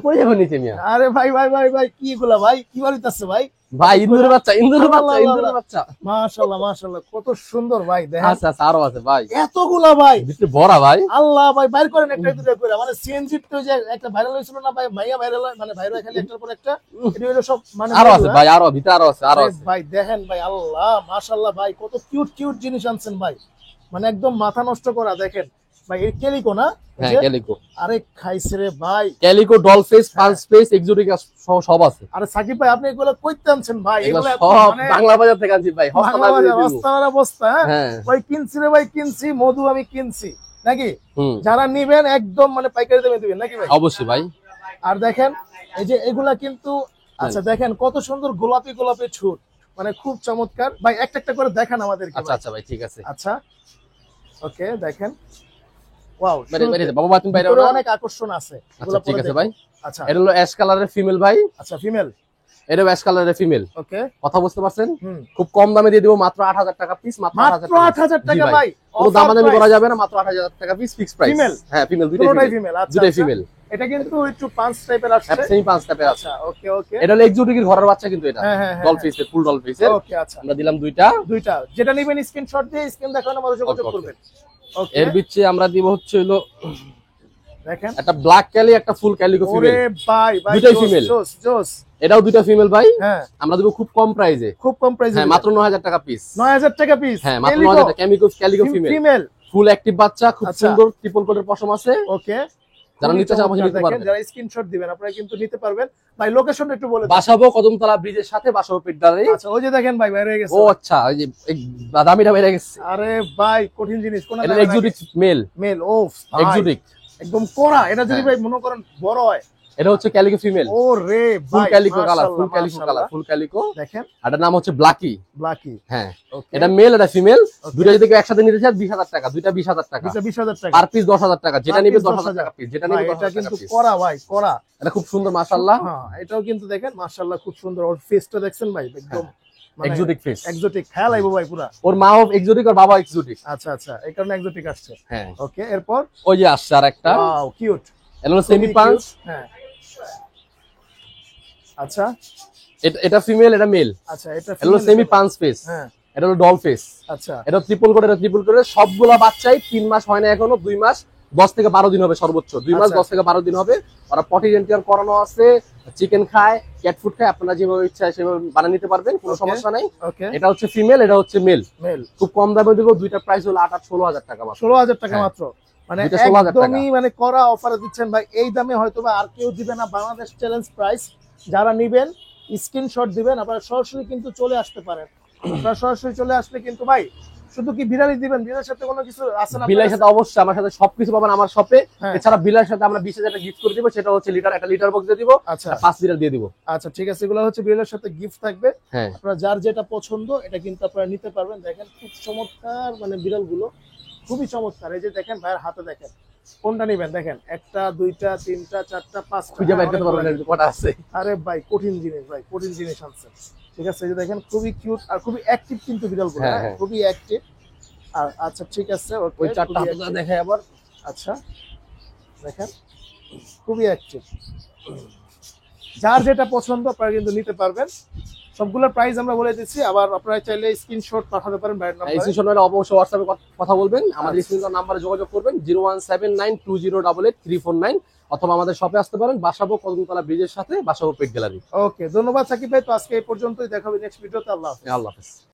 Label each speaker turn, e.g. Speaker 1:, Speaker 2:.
Speaker 1: পড়ে যাবো নিচে মিয়া।
Speaker 2: আরে ভাই ভাই ভাই ভাই কি এগুলা ভাই, কি বাড়িতেছে ভাই?
Speaker 1: ভাই ইন্দুরের বাচ্চা, ইন্দুরের বাচ্চা, ইন্দুরের বাচ্চা।
Speaker 2: মাশাআল্লাহ মাশাআল্লাহ, কত সুন্দর ভাই দেখেন।
Speaker 1: আচ্ছা আচ্ছা, আরো আছে ভাই,
Speaker 2: এতগুলা ভাই,
Speaker 1: ভিতরে ভরা ভাই।
Speaker 2: আল্লাহ ভাই বাইর করেন একটা দুটো করে। মানে সিএনজি তো যে একটা ভাইরাল হয়েছিল না ভাই, ভাইয়া ভাইরাল মানে ভাইরাল খালি একটার পর একটা, এটা হলো সব মানে
Speaker 1: আরো আছে ভাই, আরো ভিতরে আরো আছে, আরো
Speaker 2: আরে
Speaker 1: আছে
Speaker 2: ভাই দেখেন ভাই, আল্লাহ মাশাআল্লাহ ভাই, কত কিউট কিউট জিনিস আনছেন ভাই, মানে একদম মাথা নষ্ট করা। দেখেন ভাই, এই কেলিকো না?
Speaker 1: হ্যাঁ ক্যালিকো,
Speaker 2: আরে খাইছে রে ভাই,
Speaker 1: ক্যালিকো, ডল ফেস, পাঁচ ফেস, এক্সোটিক সব আছে।
Speaker 2: আরে সাকিব ভাই আপনি এগুলো কইতে আনছেন ভাই?
Speaker 1: এগুলো
Speaker 2: এগুলো
Speaker 1: সব
Speaker 2: মানে
Speaker 1: বাংলা বাজার থেকে আনছি ভাই, হস্তা
Speaker 2: বাংলা বাজার রাস্তার অবস্থা।
Speaker 1: হ্যাঁ
Speaker 2: ভাই কিনছি রে ভাই, কিনছি মধু আমি কিনছি নাকি?
Speaker 1: হুম,
Speaker 2: যারা নিবেন একদম মানে পাইকারি দামে দিবেন নাকি ভাই?
Speaker 1: অবশ্যই ভাই।
Speaker 2: আর দেখেন এই যে এগুলা কিন্তু, আচ্ছা দেখেন কত সুন্দর গোলাপি গোলাপি ছুট, মানে খুব চমৎকার ভাই। একটা একটা করে দেখান আমাদেরকে।
Speaker 1: আচ্ছা আচ্ছা ভাই, ঠিক আছে।
Speaker 2: আচ্ছা ওকে, দেখেন ওয়াও,
Speaker 1: বাইরে বাইরে বাবা, তুমি বাইরে
Speaker 2: ভিতরে
Speaker 1: আনো।
Speaker 2: অনেক আকর্ষণ আছে।
Speaker 1: আচ্ছা
Speaker 2: এগুলা
Speaker 1: ঠিক
Speaker 2: পরে
Speaker 1: আছে
Speaker 2: দেখুন।
Speaker 1: ভাই।
Speaker 2: আচ্ছা
Speaker 1: এটা হলো অ্যাশ কালারের ফিমেল ভাই,
Speaker 2: আচ্ছা ফিমেল,
Speaker 1: এটা অ্যাশ কালারের ফিমেল।
Speaker 2: ওকে
Speaker 1: কথা বুঝতে পারছেন?
Speaker 2: হুম,
Speaker 1: খুব কম দামে দিয়ে দিব, মাত্র 8000 টাকা পিস, মাত্র
Speaker 2: মাত্র 8000 টাকা ভাই।
Speaker 1: কোনো দামাদামি করা যাবে না, মাত্র 8000 টাকা পিস, ফিক্স প্রাইস।
Speaker 2: Female?
Speaker 1: হ্যাঁ ফিমেল,
Speaker 2: দুটোটাই
Speaker 1: দুটোই
Speaker 2: ফিমেল। আচ্ছা
Speaker 1: দুটোই
Speaker 2: আচ্ছা।
Speaker 1: ফিমেল।
Speaker 2: এটা কিন্তু একটু পাঁচ টাইপের আসছে।
Speaker 1: সেমি 5 টাকা আছে।
Speaker 2: আচ্ছা ওকে ওকে,
Speaker 1: এটা হলো এক্সোটিকের ঘরের বাচ্চা কিন্তু এটা,
Speaker 2: হ্যাঁ, হ্যাঁ, হ্যাঁ,
Speaker 1: ডল ফেসের, ফুল ডল ফেসের।
Speaker 2: ওকে আচ্ছা,
Speaker 1: আমরা দিলাম দুইটা।
Speaker 2: দুইটা যেটা নেবেন স্ক্রিনশট দিয়ে স্ক্রিন দেখানো আমাদের যোগাযোগ
Speaker 1: Okay, okay.
Speaker 2: করবেন। ওকে
Speaker 1: এর বিচ্ছে আমরা দিব হচ্ছে হলো
Speaker 2: দেখেন,
Speaker 1: একটা ব্ল্যাক ক্যালি, একটা ফুল ক্যালিকো
Speaker 2: ওরে
Speaker 1: ফিমেল।
Speaker 2: ভাই ভাই,
Speaker 1: দুইটাই
Speaker 2: জোস,
Speaker 1: female।
Speaker 2: জোস জোস।
Speaker 1: এটাও দুইটা ফিমেল ভাই,
Speaker 2: হ্যাঁ
Speaker 1: আমরা দিব খুব কম প্রাইসে।
Speaker 2: খুব কম প্রাইসে,
Speaker 1: হ্যাঁ মাত্র 9000 টাকা পিস।
Speaker 2: 9000 টাকা পিস।
Speaker 1: হ্যাঁ মাত্র 9000 টাকা। Calico female,
Speaker 2: female,
Speaker 1: full active বাচ্চা, খুব
Speaker 2: আচ্ছা।
Speaker 1: সুন্দর ট্রিপল কোটের পশম আছে।
Speaker 2: ওকে,
Speaker 1: যারা নিতে চান আমাকে নিতে পারবেন।
Speaker 2: যারা স্ক্রিনশট দিবেন আপনারা কিন্তু নিতে পারবেন ভাই। লোকেশনটা একটু বলে দেন।
Speaker 1: বাসাবো কদমতলা ব্রিজের সাথে, বাসাবো পেটদারে।
Speaker 2: আচ্ছা ওই যে দেখেন ভাই বাইরে গেছে।
Speaker 1: ও আচ্ছা, ওই যে এই দামিটা বাইরে গেছে।
Speaker 2: আরে ভাই কঠিন জিনিস কোন
Speaker 1: এটা এক্সোটিক মেল,
Speaker 2: মেল। ও ভাই,
Speaker 1: এক্সোটিক।
Speaker 2: একদম কোরা। এটা যদি
Speaker 1: হ্যাঁ।
Speaker 2: ভাই মনে করেন বড় হয়,
Speaker 1: এটা হচ্ছে ক্যালিকো ফিমেল,
Speaker 2: ও রে
Speaker 1: ফুল
Speaker 2: ভাই,
Speaker 1: ক্যালিকো কালার,
Speaker 2: মাশাআল্লাহ,
Speaker 1: ফুল ক্যালিকো কালার,
Speaker 2: মাশাআল্লাহ।
Speaker 1: ফুল ক্যালিকো।
Speaker 2: দেখেন
Speaker 1: এটার নাম হচ্ছে ব্ল্যাকি।
Speaker 2: ব্ল্যাকি,
Speaker 1: হ্যাঁ
Speaker 2: ওকে,
Speaker 1: এটা মেল, এটা ফিমেল। দুইটা যদি কেউ একসাথে নিতে চায় 20000 টাকা, দুইটা 20000 টাকা,
Speaker 2: এটা 20000 টাকা
Speaker 1: আর পিস 10000 টাকা। যেটা
Speaker 2: Per
Speaker 1: নিবে
Speaker 2: piece
Speaker 1: 10000 টাকা পিস, যেটা নিবে
Speaker 2: ভাই। এটা
Speaker 1: 10000 টাকা
Speaker 2: কিন্তু
Speaker 1: পিস।
Speaker 2: কোরা ভাই, কোরা।
Speaker 1: এটা খুব সুন্দর মাশাআল্লাহ,
Speaker 2: হ্যাঁ এটাও কিন্তু দেখেন মাশাআল্লাহ খুব সুন্দর। ওর ফেসটা দেখছেন ভাই, একদম
Speaker 1: এক্সোটিক ফেস।
Speaker 2: এক্সোটিক খেয়াল আইবো ভাই পুরা।
Speaker 1: ওর মাও এক্সোটিক আর বাবা এক্সোটিক।
Speaker 2: আচ্ছা আচ্ছা, এই কারণে এক্সোটিক আসছে।
Speaker 1: হ্যাঁ
Speaker 2: ওকে, এরপর
Speaker 1: ওই যে আসছে আর একটা,
Speaker 2: ওয়াও কিউট,
Speaker 1: এটা হলো সেমি পাঁচ।
Speaker 2: হ্যাঁ আচ্ছা
Speaker 1: এটা ফিমেল, এটা মেল।
Speaker 2: আচ্ছা, এটা
Speaker 1: এটা হলো
Speaker 2: female,
Speaker 1: সেমি পাঁচ ফেস,
Speaker 2: হ্যাঁ
Speaker 1: এটা হলো ডল ফেস।
Speaker 2: আচ্ছা
Speaker 1: এটা ট্রিপল কোড, এটা ট্রিপল কোড। সবগুলা বাচ্চাই 3 মাস হয় না এখনো, 2 মাস 10 থেকে 12 দিন হবে সর্বোচ্চ। 2 মাস
Speaker 2: আচ্ছা।
Speaker 1: 10 থেকে 12 দিন হবে। ওরা পটি ডেন্টিয়ার করানো আছে, চিকেন খায়, ক্যাট ফুড খায়, আপনারা যেভাবে ইচ্ছা সেভাবে বানিয়ে নিতে পারবেন, কোনো
Speaker 2: Okay.
Speaker 1: সমস্যা নাই।
Speaker 2: ওকে,
Speaker 1: এটা হচ্ছে ফিমেল, এটা হচ্ছে মেল।
Speaker 2: মেল।
Speaker 1: খুব কম দামে দিব, দুইটা প্রাইস হলো 18000 টাকা মাত্র।
Speaker 2: 16000 টাকা
Speaker 1: হ্যাঁ।
Speaker 2: মাত্র, মানে
Speaker 1: দুইটা 16000 টাকা।
Speaker 2: একদমই মানে করা অফারে দিচ্ছেন ভাই। এই দামে হয়তোবা আর কেউ দিবে না, বাংলাদেশ চ্যালেঞ্জ প্রাইস। যারা নিবেন স্ক্রিনশট দিবেন, আপনারা সরাসরি কিন্তু চলে আসতে পারেন। আপনারা সরাসরি চলে আসলে কিন্তু ভাই শুধু কি বিড়ালই দিবেন, বিড়ালের সাথে কোনো কিছু আছে না?
Speaker 1: বিলার সাথে অবশ্যই আমার সাথে সবকিছু পাবেন আমার শপে।
Speaker 2: হ্যাঁ।
Speaker 1: এছাড়া বিলার সাথে আমরা 20000 টাকা গিফট করে দিব, সেটা হচ্ছে লিটার, একটা লিটার বক্স দিয়ে দিব,
Speaker 2: আচ্ছা
Speaker 1: 5 লিটার দিয়ে দিব।
Speaker 2: আচ্ছা ঠিক আছে, এগুলো হচ্ছে বিড়ালের সাথে গিফট থাকবে।
Speaker 1: হ্যাঁ
Speaker 2: আপনারা যার যেটা পছন্দ এটা কিন্তু আপনারা নিতে পারবেন। দেখেন খুব চমৎকার, মানে বিড়ালগুলো খুবই চমৎকার। এই যে দেখেন ভাইয়ের হাতে, দেখেন কোনটা নিবেন, দেখেন একটা, দুইটা, তিনটা, চারটা, পাঁচটা।
Speaker 1: খুঁজে বের করতে পারবেন না কটা আছে।
Speaker 2: আরে ভাই কঠিন জিনিস ভাই, কঠিন জিনিস আনছেন। ঠিক আছে, এই যে দেখেন খুবই কিউট আর খুবই অ্যাক্টিভ কিন্তু বিড়ালগুলো,
Speaker 1: হ্যাঁ,
Speaker 2: হ্যাঁ,
Speaker 1: হ্যাঁ।
Speaker 2: খুবই অ্যাক্টিভ। আর আচ্ছা ঠিক আছে, ওকে,
Speaker 1: ওই চারটা
Speaker 2: খুবই
Speaker 1: হাতে
Speaker 2: active।
Speaker 1: দেখাই আবার।
Speaker 2: আচ্ছা দেখেন খুবই অ্যাক্টিভ। যার যেটা পছন্দ আপনারা কিন্তু নিতে পারবেন। সবগুলোর প্রাইস আমরা বলে দিচ্ছি, আবার আপনারা চাইলে স্ক্রিনশট পাঠাতে পারেন ভাইয়ের
Speaker 1: এই
Speaker 2: নাম্বারে।
Speaker 1: সিচুয়েশনে অবশ্যই হোয়াটসঅ্যাপে কথা বলবেন, আমাদের
Speaker 2: আচ্ছা।
Speaker 1: স্ক্রিনের নাম্বারে যোগাযোগ করবেন 01792088349, অথবা আমাদের শপে আসতে পারেন, বাসাবো কদমতলা ব্রিজের সাথে, বাসাবো পেট গ্যালারি।
Speaker 2: ওকে, ধন্যবাদ সাকিব ভাই। তো আজকে এই পর্যন্তই, দেখা হবে নেক্সট ভিডিওতে। আল্লাহ হাফেজ।
Speaker 1: আল্লাহ হাফেজ।